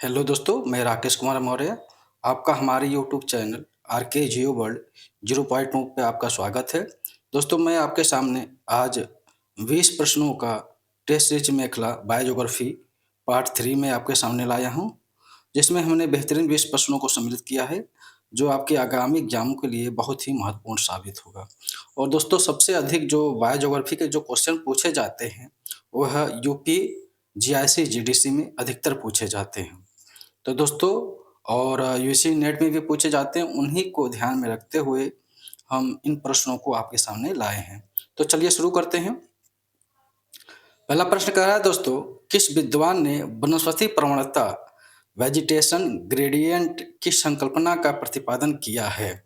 Hello दोस्तों, मैं राकेश कुमार मौर्य। आपका हमारे यूट्यूब चैनल आर के जियो वर्ल्ड 0.2 पे आपका स्वागत है। दोस्तों, मैं आपके सामने आज 20 प्रश्नों का टेस्ट सीरीज मेखला बायोज्योग्राफी पार्ट 3 में आपके सामने लाया हूं, जिसमें हमने बेहतरीन 20 प्रश्नों को सम्मिलित किया है, जो आपके आगामी एग्जामों के लिए बहुत ही महत्वपूर्ण साबित होगा। और दोस्तों, सबसे अधिक जो बायोज्योग्राफी के जो क्वेश्चन पूछे जाते हैं, वह यूपी जीआईसी जीडीसी में अधिकतर पूछे जाते हैं। तो दोस्तों, और यूजी नेट में भी पूछे जाते हैं, उन्हीं को ध्यान में रखते हुए हम इन प्रश्नों को आपके सामने लाए हैं। तो चलिए शुरू करते हैं। पहला प्रश्न कह रहा है दोस्तों, किस विद्वान ने वनस्पति प्रवणता वेजिटेशन ग्रेडियंट की संकल्पना का प्रतिपादन किया है?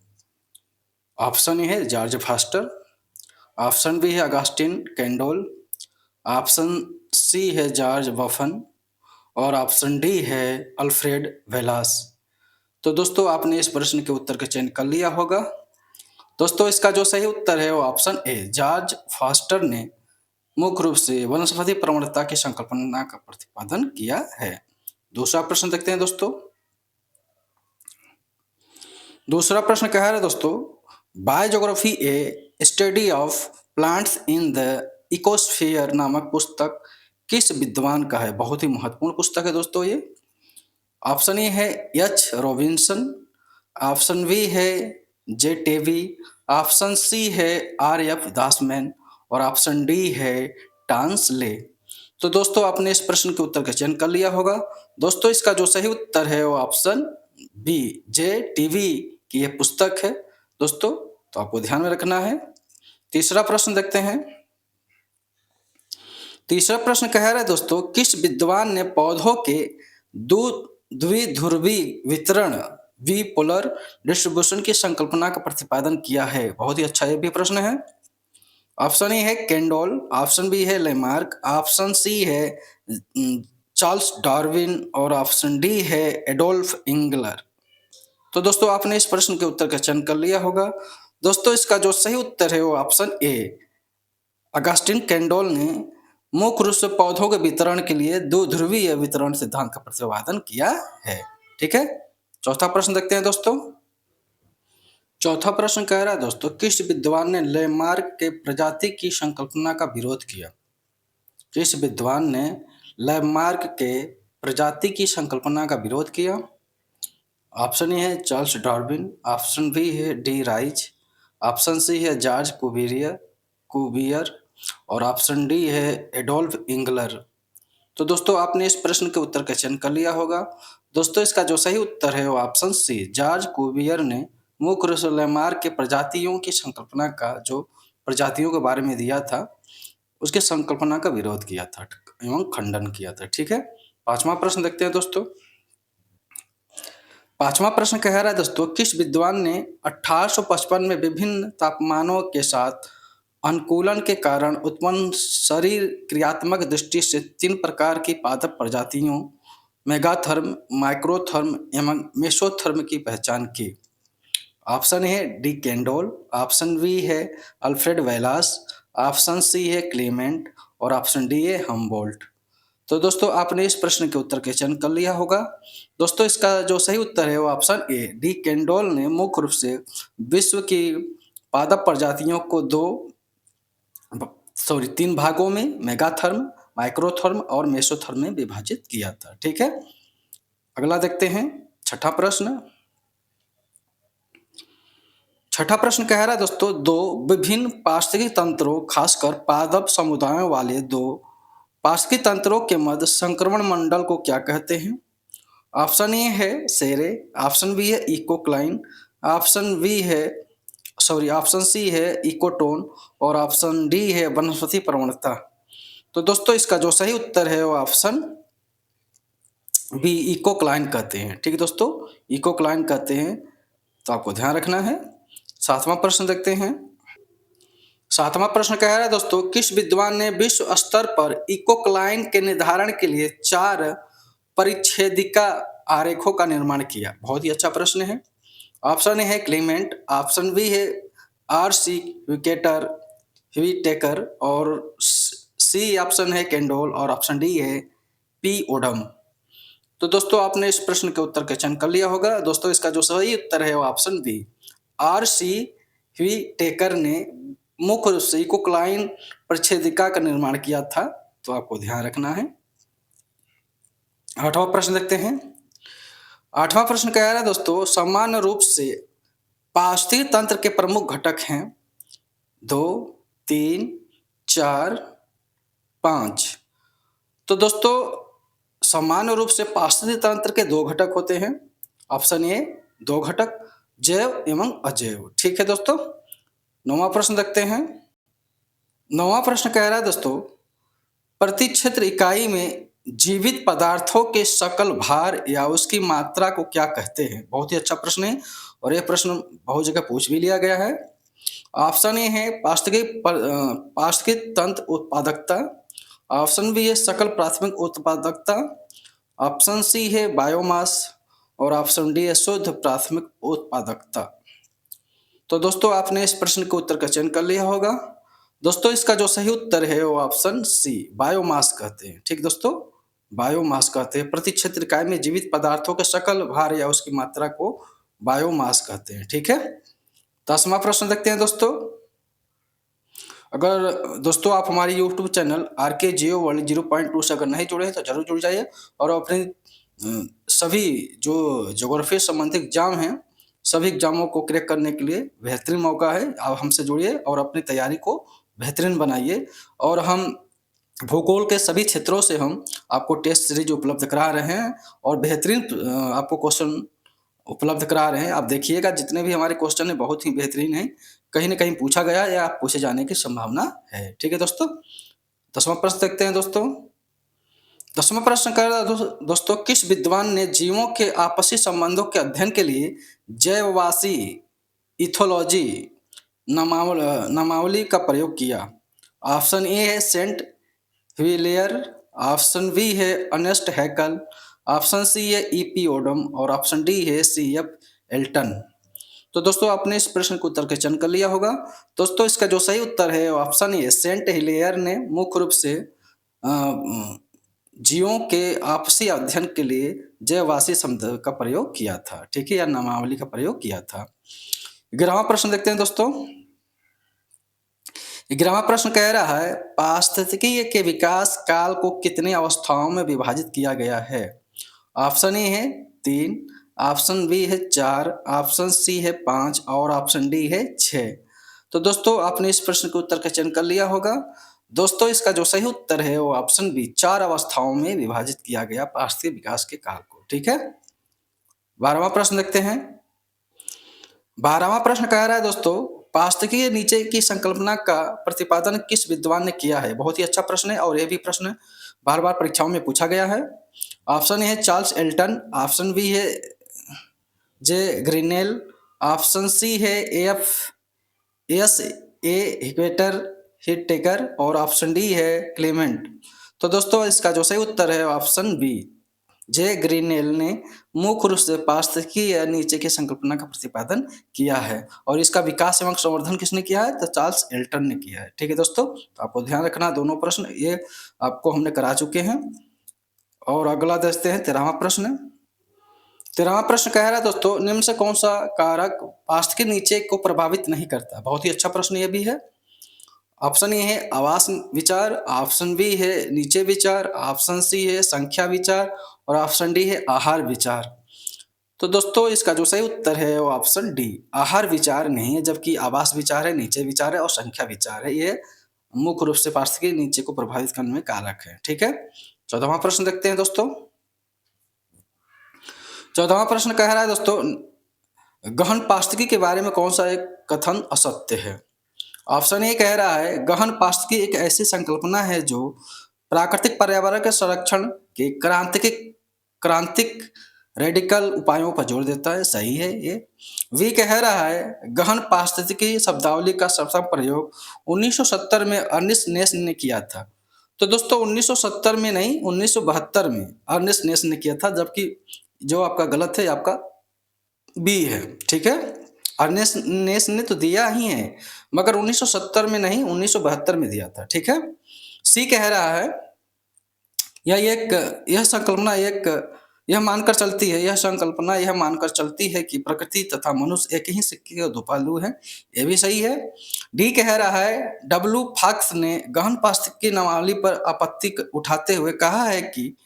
ऑप्शन ए है जॉर्ज फास्टर, ऑप्शन बी है अगस्टिन कैंडोल, ऑप्शन सी है जॉर्ज बफन और ऑप्शन डी है अल्फ्रेड वेलास। तो दोस्तों, आपने इस प्रश्न के उत्तर का चयन कर लिया होगा। दोस्तों, इसका जो सही उत्तर है वो ऑप्शन ए जॉर्ज फास्टर ने मुख्य रूप से वनस्पति प्रवणता की संकल्पना का प्रतिपादन किया है। दूसरा प्रश्न देखते हैं दोस्तों। दूसरा प्रश्न कह रहा है दोस्तों, biogeography a study of plants in the ecosphere नामक पुस्तक किस विद्वान का है? बहुत ही महत्वपूर्ण पुस्तक है दोस्तों ये। ऑप्शन ए है एच रॉबिन्सन, ऑप्शन बी है जे टेवी, ऑप्शन सी है आर एफ दासमैन और ऑप्शन डी है टांस ले। तो दोस्तों, आपने इस प्रश्न के उत्तर का चयन कर लिया होगा। दोस्तों, इसका जो सही उत्तर है वो ऑप्शन बी जे टीवी की यह पुस्तक है दोस्तों, तो आपको ध्यान में रखना है। तीसरा प्रश्न देखते हैं। तीसरा प्रश्न कह रहा है दोस्तों, किस विद्वान ने पौधों के द्विध्रुवी वितरण बिपोलर डिस्ट्रीब्यूशन की संकल्पना का प्रतिपादन किया है? बहुत ही अच्छा ये भी प्रश्न है। ऑप्शन ए है कैंडोल, ऑप्शन बी है लेमार्क, ऑप्शन सी है चार्ल्स डार्विन और ऑप्शन डी है एडोल्फ इंगलर। तो दोस्तों, आपने इस प्रश्न के उत्तर का चयन कर लिया होगा। दोस्तों, इसका जो सही उत्तर है वो ऑप्शन ए अगस्टिन कैंडोल ने मुख्य रूप से पौधों के वितरण के लिए दो ध्रुवीय वितरण सिद्धांत का प्रतिपादन किया है। ठीक है। चौथा प्रश्न देखते हैं दोस्तों। चौथा प्रश्न कह रहा है दोस्तों, किस विद्वान ने लैमार्क के प्रजाति की संकल्पना का विरोध किया? किस विद्वान ने लैमार्क के प्रजाति की संकल्पना का विरोध किया? ऑप्शन ए है चार्ल्स डार्विन, ऑप्शन बी है डी राइच, ऑप्शन सी है जॉर्ज कुवियर और ऑप्शन डी है एडोल्फ इंगलर। तो दोस्तों, आपने इस प्रश्न के उत्तर का चयन कर लिया होगा। दोस्तों, इसका जो सही उत्तर है वो ऑप्शन सी जॉर्ज कुवियर ने मुख्य रूप से लैमार्क के प्रजातियों की संकल्पना का जो प्रजातियों के बारे में दिया था, उसके संकल्पना का विरोध किया था एवं खंडन किया था। ठीक है। पांचवा प्रश्न देखते हैं दोस्तों। पांचवा प्रश्न कह रहा है दोस्तों, किस विद्वान ने 1855 में विभिन्न तापमानों के साथ अनुकूलन के कारण उत्पन्न शरीर क्रियात्मक दृष्टि से 3 प्रकार की पादप प्रजातियों मेगाथर्म, माइक्रोथर्म एवं मेसोथर्म की पहचान की? ऑप्शन है डी कैंडोल, ऑप्शन बी है अल्फ्रेड वेलास, ऑप्शन सी है क्लेमेंट और ऑप्शन डी है हम्बोल्ट। तो दोस्तों, आपने इस प्रश्न के उत्तर का चयन कर लिया होगा। दोस्तों, इसका जो सही उत्तर है वो ऑप्शन ए डी कैंडोल ने मुख्य रूप से विश्व की पादप प्रजातियों को 3 भागों में मेगाथर्म, माइक्रोथर्म और मेसोथर्म में विभाजित किया था। ठीक है। अगला देखते हैं छठा प्रश्न। छठा प्रश्न कह रहा है दोस्तों, दो विभिन्न पारिस्थितिक तंत्रों खासकर पादप समुदायों वाले दो पारिस्थितिक तंत्रों के मध्य संक्रमण मंडल को क्या कहते हैं? ऑप्शन ए है सेरे, ऑप्शन बी है इकोक्लाइन, ऑप्शन सी है इकोटोन और ऑप्शन डी है वनस्पति प्रवणता। तो दोस्तों, इसका जो सही उत्तर है वो ऑप्शन बी इकोक्लाइन कहते हैं। ठीक है दोस्तों, इकोक्लाइन कहते हैं, तो आपको ध्यान रखना है। सातवां प्रश्न देखते हैं। सातवां प्रश्न कह रहा है दोस्तों, किस विद्वान ने विश्व स्तर पर इकोक्लाइन के निर्धारण के लिए 4 परिच्छेदिका आरेखों का निर्माण किया? बहुत ही अच्छा प्रश्न है। ऑप्शन ए है क्लेमेंट, ऑप्शन बी है आर सी व्हिटेकर और सी ऑप्शन है कैंडोल और ऑप्शन डी है पी ओडम। तो दोस्तों आपने इस प्रश्न के उत्तर का चयन कर लिया होगा। दोस्तों इसका जो सही उत्तर है वो ऑप्शन बी, आर.सी. व्हिटेकर ने मुख्य रूप से इकोक्लाइन प्रच्छेदिका का निर्माण किया था। तो आपको ध्यान रखना है। 8वां प्रश्न देखते हैं। 8वां प्रश्न कह रहा है दोस्तों, सामान्य रूप से पारिस्थितिकी तंत्र के प्रमुख घटक हैं 2, 3, 4, 5। तो दोस्तों सामान्य रूप से पारिस्थितिकी तंत्र के 2 घटक होते हैं। ऑप्शन ए 2 घटक, जैव एवं अजैव। ठीक है दोस्तों। 9वां प्रश्न देखते हैं। 9वां प्रश्न कह रहा है दोस्तों, प्रति क्षेत्र इकाई में जीवित पदार्थों के सकल भार या उसकी मात्रा को क्या कहते हैं? बहुत ही अच्छा प्रश्न है और यह प्रश्न बहुत जगह पूछ भी लिया गया है। ऑप्शन ए है पारिस्थितिकी तंत्र उत्पादकता। ऑप्शन बी है सकल प्राथमिक उत्पादकता। ऑप्शन सी है बायोमास और ऑप्शन डी है शुद्ध प्राथमिक उत्पादकता। तो दोस्तों आपने इस प्रश्न के उत्तर का चयन कर लिया होगा। दोस्तों इसका जो सही उत्तर है वो ऑप्शन सी, बायोमास कहते हैं। ठीक दोस्तों, बायोमास कहते हैं। प्रति क्षेत्र इकाई में जीवित पदार्थों के सकल भार या उसकी मात्रा को बायोमास कहते हैं। ठीक है। 10वां प्रश्न देखते हैं दोस्तों। अगर दोस्तों आप हमारे YouTube चैनल आरके जियो वर्ल्ड 0.2 से अगर नहीं जुड़े हैं तो जरूर जुड़ जाइए और अपने सभी जो ज्योग्राफी संबंधित एग्जाम हैं, सभी एग्जामों को क्रैक करने के लिए बेहतरीन मौका है। आप हमसे जुड़िए और अपनी तैयारी को बेहतरीन बनाइए। और हम भूगोल के सभी क्षेत्रों से हम आपको टेस्ट सीरीज उपलब्ध करा रहे हैं और बेहतरीन आपको क्वेश्चन उपलब्ध करा रहे हैं। आप देखिएगा जितने भी हमारे क्वेश्चन हैं बहुत ही बेहतरीन हैं, कहीं ना कहीं पूछा गया या पूछे जाने की संभावना है। ठीक है दोस्तों। 10वां प्रश्न देखते हैं दोस्तों। 10वां प्रश्न कह रहा है दोस्तों, किस विद्वान ने जीवों के आपसी संबंधों के अध्ययन के लिए जैववासी इथोलॉजी नामावली का प्रयोग किया? ऑप्शन ए है सेंट व्हिलियर, ऑप्शन बी है अर्नेस्ट हैकल, ऑप्शन सी है ई.पी. ओडम और ऑप्शन डी है C.F. एल्टन। तो दोस्तों आपने इस प्रश्न के उत्तर का चयन कर लिया होगा। दोस्तों इसका जो सही उत्तर है ऑप्शन ए, सेंट हिलेयर ने मुख्य रूप से जीवों के आपसी अध्ययन के लिए जैववासी शब्द का प्रयोग किया था। ठीक है, या नामावली का प्रयोग किया था। 11वां प्रश्न देखते हैं दोस्तों। 11वां प्रश्न कह रहा है, पारिस्थितिकी के विकास काल को कितनी अवस्थाओं में विभाजित किया गया है? ऑप्शन ए है 3, ऑप्शन बी है 4, ऑप्शन सी है 5 और ऑप्शन डी है 6। तो दोस्तों आपने इस प्रश्न के उत्तर का चयन कर लिया होगा। दोस्तों इसका जो सही उत्तर है वो ऑप्शन बी, 4 अवस्थाओं में विभाजित किया गया पारिस्थितिक विकास के काल को। ठीक है। 12वां प्रश्न देखते हैं। 12वां प्रश्न कह रहा है दोस्तों, पारिस्थितिकी के नीचे की संकल्पना का प्रतिपादन किस विद्वान ने किया है? बहुत ही अच्छा प्रश्न है और यह भी प्रश्न बार बार परीक्षाओं में पूछा गया है। ऑप्शन ए है चार्ल्स एल्टन, ऑप्शन बी है जे ग्रीनेल, ऑप्शन सी है एस.ए. व्हिटेकर और ऑप्शन डी है क्लेमेंट। तो दोस्तों इसका जो सही उत्तर है ऑप्शन बी, जे ग्रीनेल ने मुख्य रूप से पारिस्थितिकी या नीचे की संकल्पना का प्रतिपादन किया है और इसका विकास एवं संवर्धन किसने किया है? तो चार्ल्स एल्टन ने किया है। ठीक है दोस्तों, तो आपको ध्यान रखना दोनों प्रश्न ये आपको हमने करा चुके हैं। और अगला देखते हैं 13वां प्रश्न। 13वां प्रश्न कह रहा है दोस्तों, निम्न से कौन सा कारक पारिस्थितिकी नीचे को प्रभावित नहीं करता? बहुत ही अच्छा प्रश्न ये भी है। ऑप्शन ए है आवास विचार, ऑप्शन बी है नीचे विचार, ऑप्शन सी है संख्या विचार और ऑप्शन डी है आहार विचार। तो दोस्तों इसका जो सही उत्तर है वो ऑप्शन डी, आहार विचार नहीं है, जबकि आवास विचार है, नीचे विचार है और संख्या विचार है। ये मुख्य रूप से पारिस्थितिकी नीचे को प्रभावित करने में कारक है। ठीक है। 14वां प्रश्न देखते हैं दोस्तों। 14वां प्रश्न कह रहा है दोस्तों, गहन पारिस्थितिकी के बारे में कौन सा एक कथन असत्य है? ऑप्शन ए कह रहा है, गहन पारिस्थितिकी एक ऐसी संकल्पना है जो प्राकृतिक पर्यावरण के संरक्षण के क्रांतिक रेडिकल उपायों पर जोर देता है। सही है ये। वी कह रहा है, गहन पारिस्थितिकी शब्दावली का सर्वप्रथम प्रयोग 1970 में अर्नेस्ट नेस ने किया था। तो दोस्तों 1970 में नहीं, 1972 में अर्नेस्ट नेस ने किया था, जबकि जो आपका गलत है आपका बी है। ठीक है, अर्नेस्ट नेस ने तो दिया ही है मगर 1970 में नहीं, 1972 में दिया था। ठीक है। सी कह रहा है यह संकल्पना एक यह मानकर चलती है, यह संकल्पना यह मानकर चलती है कि प्रकृति तथा मनुष्य एक ही सिक्के के दो पहलू हैं। ये भी सही है। डी कह रहा है डब्ल्यू फॉक्स ने गहन पारिस्थितिकी नामावली पर आपत्ति उठाते हुए कहा है कि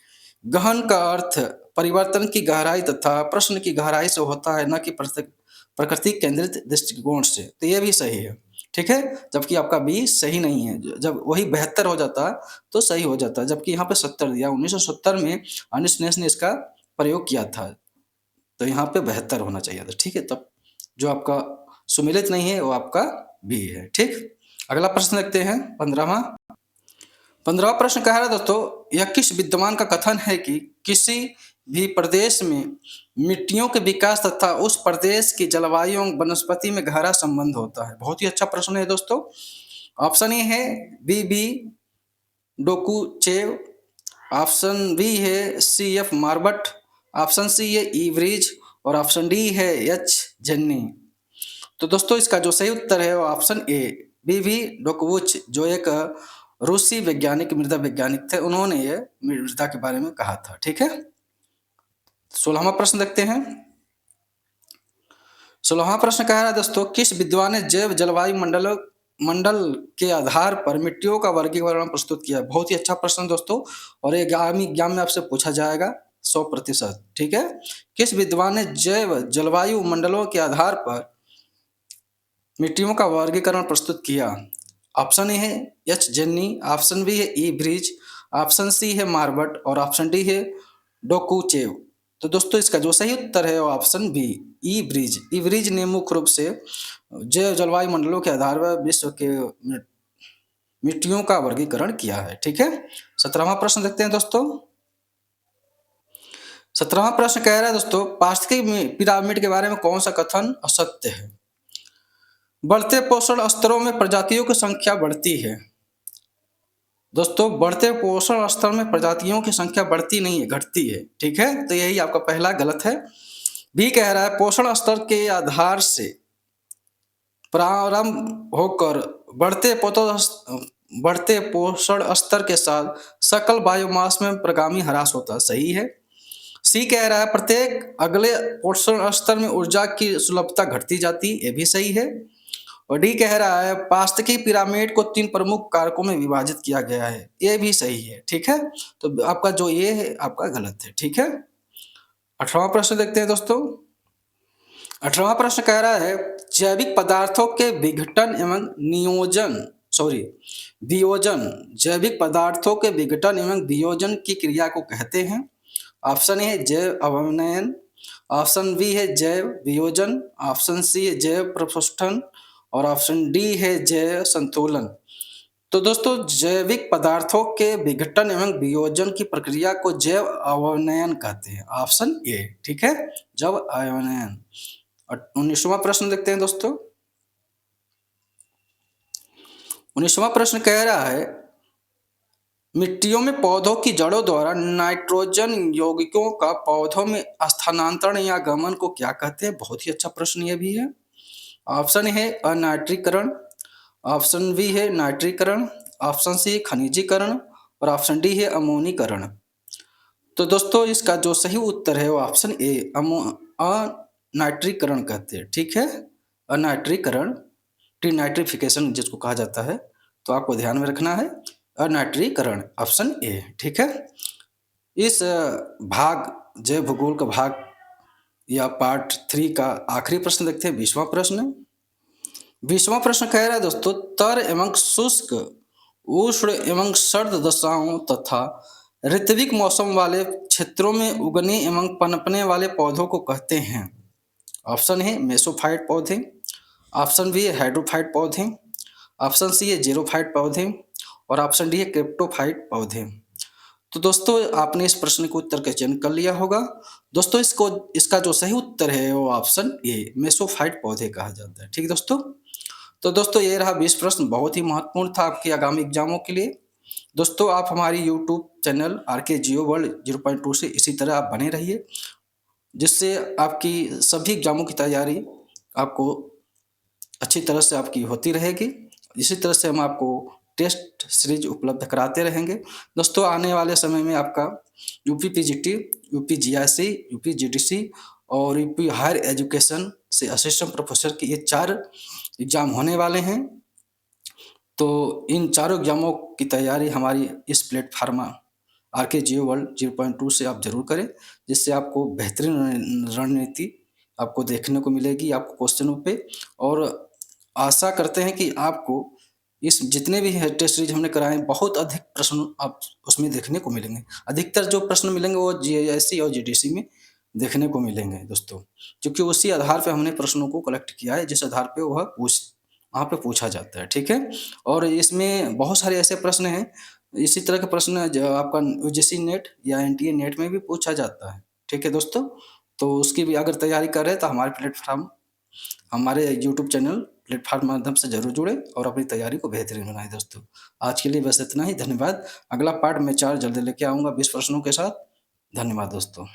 गहन का अर्थ परिवर्तन की गहराई तथा प्रश्न की गहराई से होता है, न कि प्रकृति केंद्रित दृष्टिकोण से। तो ये भी सही है, ठीक है। जबकि आपका बी सही नहीं है। जब वही बेहतर हो जाता तो सही हो जाता, जबकि यहाँ पे 70 दिया। 1970 में अर्नेस्ट नेस ने इसका प्रयोग किया था, तो यहाँ पे बेहतर होना चाहिए था, ठीक है। तब जो आपका सुमेलित नहीं है वो आपका बी है, ठीक। अगला प्रश्न देखते हैं 15वां प्रश्न कह रहा है दोस्तों, यह किस विद्वान का कथन है कि किसी भी प्रदेश में मिट्टियों के विकास तथा उस प्रदेश की जलवायु एवं वनस्पति में गहरा संबंध होता है। बहुत ही अच्छा प्रश्न है दोस्तों। ऑप्शन ए है बी डोकुचेव, ऑप्शन बी है सी एफ मार्बट, ऑप्शन सी है ईवरीज और ऑप्शन डी है एच जेन्नी। तो दोस्तों इसका जो सही उत्तर है वो ऑप्शन ए बी डोकुच, जो एक रूसी वैज्ञानिक मृदा वैज्ञानिक थे, उन्होंने ये मृदा के बारे में कहा था, ठीक है। 16वां प्रश्न देखते हैं। 16वां प्रश्न कह रहा है दोस्तों, किस विद्वान ने जैव जलवायु मंडल के आधार पर मिट्टियों का वर्गीकरण प्रस्तुत किया। बहुत ही अच्छा प्रश्न दोस्तों, और ये आगामी एग्जाम में आपसे पूछा जाएगा 100%, ठीक है। किस विद्वान ने जैव जलवायु मंडलों के आधार पर मिट्टियों का वर्गीकरण प्रस्तुत किया। ऑप्शन ए है एच जेन्नी, ऑप्शन बी है ई ब्रिज, ऑप्शन सी है मार्बट और ऑप्शन डी है डोकुचेव। तो दोस्तों इसका जो सही उत्तर है वो ऑप्शन बी ई ब्रिज। ई ब्रिज ने मुख्य रूप से जैव जलवायु मंडलों के आधार पर विश्व के मिट्टियों का वर्गीकरण किया है, ठीक है। 17वां प्रश्न देखते हैं दोस्तों। 17वां प्रश्न कह रहा है दोस्तों, पारिस्थितिकी पिरामिड के बारे में कौन सा कथन असत्य है। बढ़ते पोषण स्तरों में प्रजातियों की संख्या बढ़ती है। दोस्तों बढ़ते पोषण स्तर में प्रजातियों की संख्या बढ़ती नहीं है, घटती है, ठीक है। तो यही आपका पहला गलत है। बी कह रहा है पोषण स्तर के आधार से प्रारंभ होकर बढ़ते पोषण स्तर के साथ सकल बायोमास में प्रगामी ह्रास होता है, सही है। सी कह रहा है प्रत्येक अगले पोषण स्तर में ऊर्जा की सुलभता घटती जाती, ये भी सही है। और डी कह रहा है पारिस्थितिकी पिरामिड को 3 प्रमुख कारकों में विभाजित किया गया है, ये भी सही है, ठीक है। तो आपका जो ये है आपका गलत है, ठीक है। 18वां प्रश्न देखते हैं दोस्तों। 18वां प्रश्न कह रहा है जैविक पदार्थों के विघटन एवं वियोजन जैविक पदार्थों के विघटन एवं वियोजन की क्रिया को कहते हैं। ऑप्शन ए है जैव अवनयन, ऑप्शन बी है जैव वियोजन, ऑप्शन सी है जैव प्रपुष्टन और ऑप्शन डी है जैव संतुलन। तो दोस्तों जैविक पदार्थों के विघटन एवं वियोजन की प्रक्रिया को जैव अवनयन कहते हैं, ऑप्शन ए, ठीक है, जैव अवनयन। 19वां प्रश्न देखते हैं दोस्तों। 19वां प्रश्न कह रहा है मिट्टियों में पौधों की जड़ों द्वारा नाइट्रोजन यौगिकों का पौधों में स्थानांतरण या गमन को क्या कहते हैं। बहुत ही अच्छा प्रश्न ये भी है। ऑप्शन है अनाइट्रीकरण, ऑप्शन बी है नाइट्रीकरण, ऑप्शन सी खनिजीकरण और ऑप्शन डी है अमोनीकरण। तो दोस्तों इसका जो सही उत्तर है वो ऑप्शन ए अनाइट्रीकरण कहते हैं, ठीक है। अनाइट्रीकरण, डिनाइट्रिफिकेशन जिसको कहा जाता है, तो आपको ध्यान में रखना है अनाइट्रीकरण, ऑप्शन ए, ठीक है। इस भाग जैव भूगोल का भाग या पार्ट 3 का आखिरी प्रश्न देखते हैं, 20वां प्रश्न। 20वां प्रश्न कह रहा है दोस्तों तर एवं शुष्क उष्ण एवं सर्द दशाओं तथा ऋतविक मौसम वाले क्षेत्रों में उगने एवं पनपने वाले पौधों को कहते हैं। ऑप्शन है मेसोफाइट पौधे, ऑप्शन बी है हाइड्रोफाइट पौधे, ऑप्शन सी है जीरोफाइट पौधे और ऑप्शन डी है क्रिप्टोफाइट पौधे। तो दोस्तों आपने इस प्रश्न के उत्तर का चयन कर लिया होगा। दोस्तों इसका जो सही उत्तर है वो ऑप्शन ए मेसोफाइट पौधे कहा जाता है, ठीक दोस्तों। तो दोस्तों ये रहा 20 प्रश्न, बहुत ही महत्वपूर्ण था आपके आगामी एग्जामों के लिए। दोस्तों आप हमारी YouTube channel RK Geo World 0.2 से इसी तरह आप बने रहिए, जिससे आपकी सभी एग्जामों की तैयारी आपको अच्छी तरह से आपकी होती रहेगी। इसी तरह से हम आपको टेस्ट सीरीज उपलब्ध कराते रहेंगे। दोस्तों आने वाले समय में आपका UP PGT, UP GIC, UP GDC और यूपी हायर एजुकेशन से असिस्टेंट प्रोफेसर के ये 4 एग्ज़ाम होने वाले हैं। तो इन चारों एग्ज़ामों की तैयारी हमारी इस प्लेटफ़ॉर्म आरके जियो वर्ल्ड 0.2 से आप ज़रूर करें, जिससे आपको बेहतरीन रणनीति आपको देखने को मिलेगी आपको क्वेश्चनों पे। और आशा करते हैं कि आपको इस जितने भी है टेस्ट सीरीज हमने कराए हैं, बहुत अधिक प्रश्न आप उसमें देखने को मिलेंगे। अधिकतर जो प्रश्न मिलेंगे वो जीआईएससी और जीडीसी में देखने को मिलेंगे दोस्तों, क्योंकि उसी आधार पे हमने प्रश्नों को कलेक्ट किया है, जिस आधार पे वह वहाँ पे पूछा जाता है, ठीक है? और इसमें बहुत सारे ऐसे प्रश्न हैं, इसी तरह के प्रश्न जो आपका यूजीसी नेट या एनटीए नेट में भी पूछा जाता है, ठीक है दोस्तों? तो उसकी भी अगर तैयारी कर रहे हैं तो हमारे यूट्यूब चैनल प्लेटफ़ॉर्म माध्यम से ज़रूर जुड़ें और अपनी तैयारी को बेहतरीन बनाएँ दोस्तों। आज के लिए बस इतना ही, धन्यवाद। अगला पार्ट मैं 4 जल्दी लेके आऊँगा 20 प्रश्नों के साथ। धन्यवाद दोस्तों।